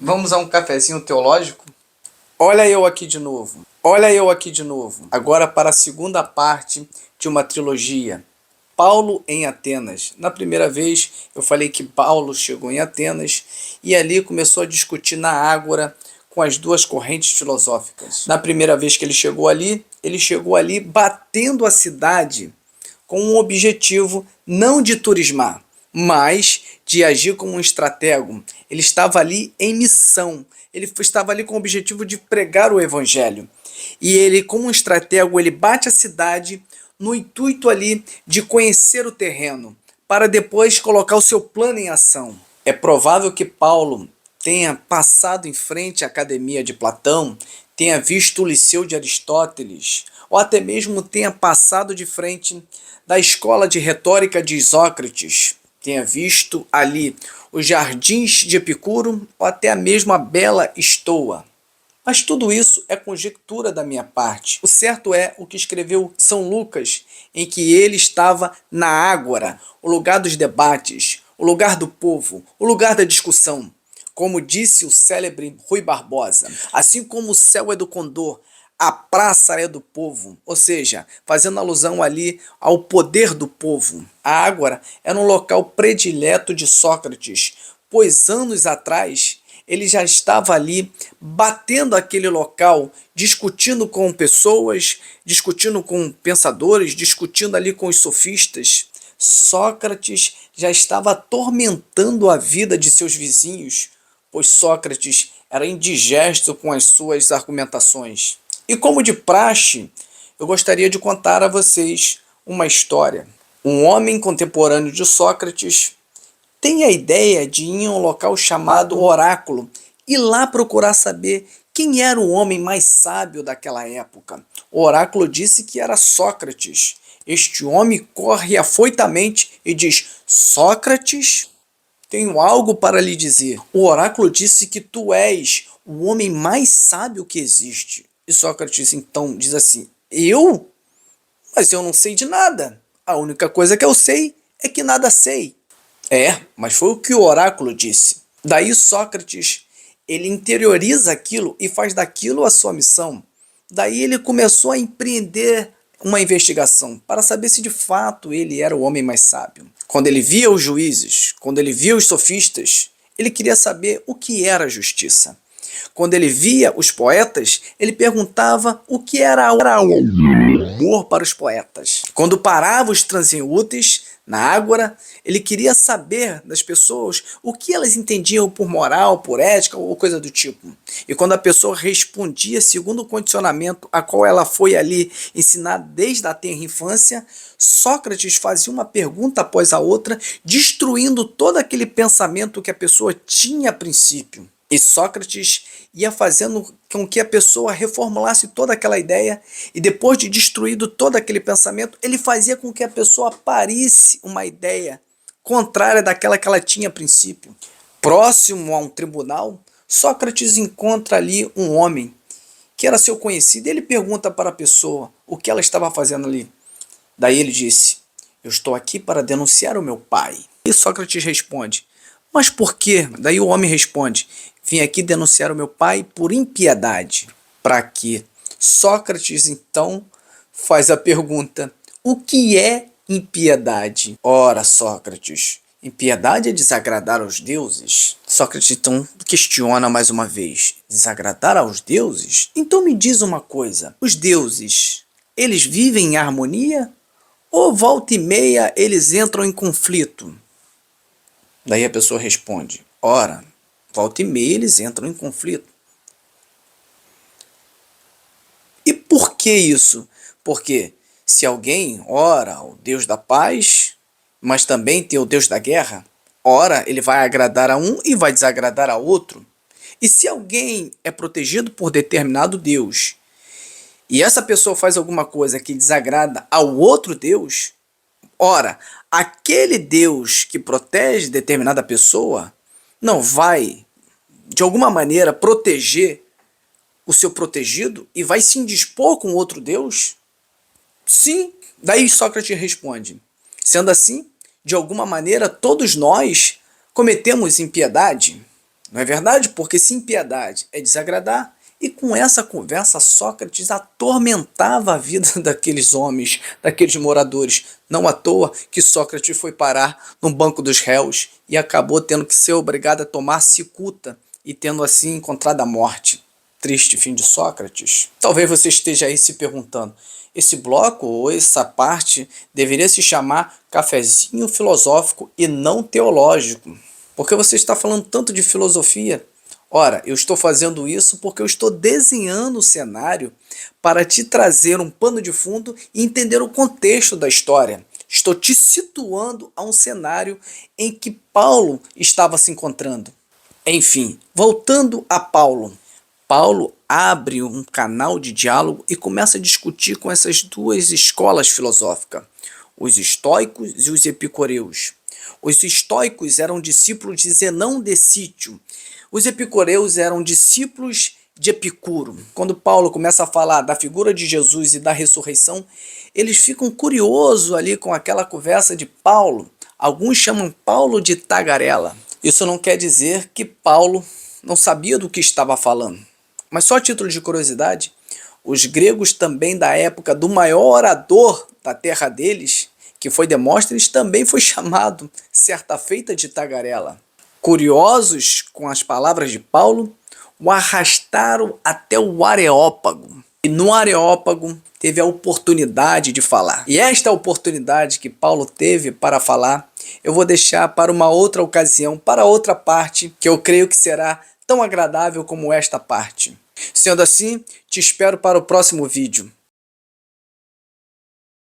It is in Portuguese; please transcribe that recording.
Vamos a um cafezinho teológico? Olha eu aqui de novo. Olha eu aqui de novo. Agora para a segunda parte de uma trilogia. Paulo em Atenas. Na primeira vez eu falei que Paulo chegou em Atenas e ali começou a discutir na ágora com as duas correntes filosóficas. Na primeira vez que ele chegou ali batendo a cidade com um objetivo não de turismar, mas de agir como um estratego. Ele estava ali em missão. Ele estava ali com o objetivo de pregar o evangelho. E ele, como um estratego, ele bate a cidade no intuito ali de conhecer o terreno, para depois colocar o seu plano em ação. É provável que Paulo tenha passado em frente à academia de Platão, tenha visto o Liceu de Aristóteles, ou até mesmo tenha passado de frente da escola de retórica de Sócrates, tenha visto ali os jardins de Epicuro, ou até a mesma bela Estoa. Mas tudo isso é conjectura da minha parte. O certo é o que escreveu São Lucas, em que ele estava na ágora, o lugar dos debates, o lugar do povo, o lugar da discussão. Como disse o célebre Rui Barbosa, assim como o céu é do condor, a praça é do povo, ou seja, fazendo alusão ali ao poder do povo. A ágora era um local predileto de Sócrates, pois anos atrás ele já estava ali batendo aquele local, discutindo com pessoas, discutindo com pensadores, discutindo ali com os sofistas. Sócrates já estava atormentando a vida de seus vizinhos, pois Sócrates era indigesto com as suas argumentações. E como de praxe, eu gostaria de contar a vocês uma história. Um homem contemporâneo de Sócrates tem a ideia de ir a um local chamado Oráculo e lá procurar saber quem era o homem mais sábio daquela época. O oráculo disse que era Sócrates. Este homem corre afoitamente e diz: Sócrates, tenho algo para lhe dizer. O oráculo disse que tu és o homem mais sábio que existe. E Sócrates então diz assim: eu? Mas eu não sei de nada. A única coisa que eu sei é que nada sei. Mas foi o que o oráculo disse. Daí Sócrates, ele interioriza aquilo e faz daquilo a sua missão. Daí ele começou a empreender uma investigação para saber se de fato ele era o homem mais sábio. Quando ele via os juízes, quando ele via os sofistas, ele queria saber o que era a justiça. Quando ele via os poetas, ele perguntava o que era o amor para os poetas. Quando parava os transeúntes na ágora, ele queria saber das pessoas o que elas entendiam por moral, por ética ou coisa do tipo. E quando a pessoa respondia segundo o condicionamento a qual ela foi ali ensinada desde a tenra infância, Sócrates fazia uma pergunta após a outra, destruindo todo aquele pensamento que a pessoa tinha a princípio. E Sócrates ia fazendo com que a pessoa reformulasse toda aquela ideia e depois de destruído todo aquele pensamento, ele fazia com que a pessoa parisse uma ideia contrária daquela que ela tinha a princípio. Próximo a um tribunal, Sócrates encontra ali um homem que era seu conhecido e ele pergunta para a pessoa o que ela estava fazendo ali. Daí ele disse: eu estou aqui para denunciar o meu pai. E Sócrates responde: mas por quê? Daí o homem responde: vim aqui denunciar o meu pai por impiedade. Para quê? Sócrates então faz a pergunta: o que é impiedade? Ora, Sócrates, impiedade é desagradar aos deuses. Sócrates então questiona mais uma vez: desagradar aos deuses? Então me diz uma coisa: os deuses, eles vivem em harmonia? Ou volta e meia eles entram em conflito? Daí a pessoa responde: ora, volta e meia eles entram em conflito. E por que isso? Porque se alguém ora ao Deus da paz, mas também tem o Deus da guerra, ora ele vai agradar a um e vai desagradar a outro. E se alguém é protegido por determinado Deus, e essa pessoa faz alguma coisa que desagrada ao outro Deus, ora, aquele Deus que protege determinada pessoa não vai, de alguma maneira, proteger o seu protegido e vai se indispor com outro Deus? Sim. Daí Sócrates responde: sendo assim, de alguma maneira, todos nós cometemos impiedade. Não é verdade? Porque se impiedade é desagradar, e com essa conversa Sócrates atormentava a vida daqueles homens, daqueles moradores. Não à toa que Sócrates foi parar no banco dos réus e acabou tendo que ser obrigado a tomar cicuta e tendo assim encontrado a morte. Triste fim de Sócrates. Talvez você esteja aí se perguntando, esse bloco ou essa parte deveria se chamar Cafezinho Filosófico e não Teológico. Porque você está falando tanto de filosofia? Ora, eu estou fazendo isso porque eu estou desenhando o cenário para te trazer um pano de fundo e entender o contexto da história. Estou te situando a um cenário em que Paulo estava se encontrando. Enfim, voltando a Paulo. Paulo abre um canal de diálogo e começa a discutir com essas duas escolas filosóficas, os estoicos e os epicureus. Os estoicos eram discípulos de Zenão de Cítio. Os epicureus eram discípulos de Epicuro. Quando Paulo começa a falar da figura de Jesus e da ressurreição, eles ficam curiosos ali com aquela conversa de Paulo. Alguns chamam Paulo de tagarela. Isso não quer dizer que Paulo não sabia do que estava falando. Mas só a título de curiosidade, os gregos também da época do maior orador da terra deles, que foi Demóstenes, também foi chamado certa feita de tagarela. Curiosos com as palavras de Paulo, o arrastaram até o Areópago. E no Areópago teve a oportunidade de falar. E esta oportunidade que Paulo teve para falar, eu vou deixar para uma outra ocasião, para outra parte, que eu creio que será tão agradável como esta parte. Sendo assim, te espero para o próximo vídeo.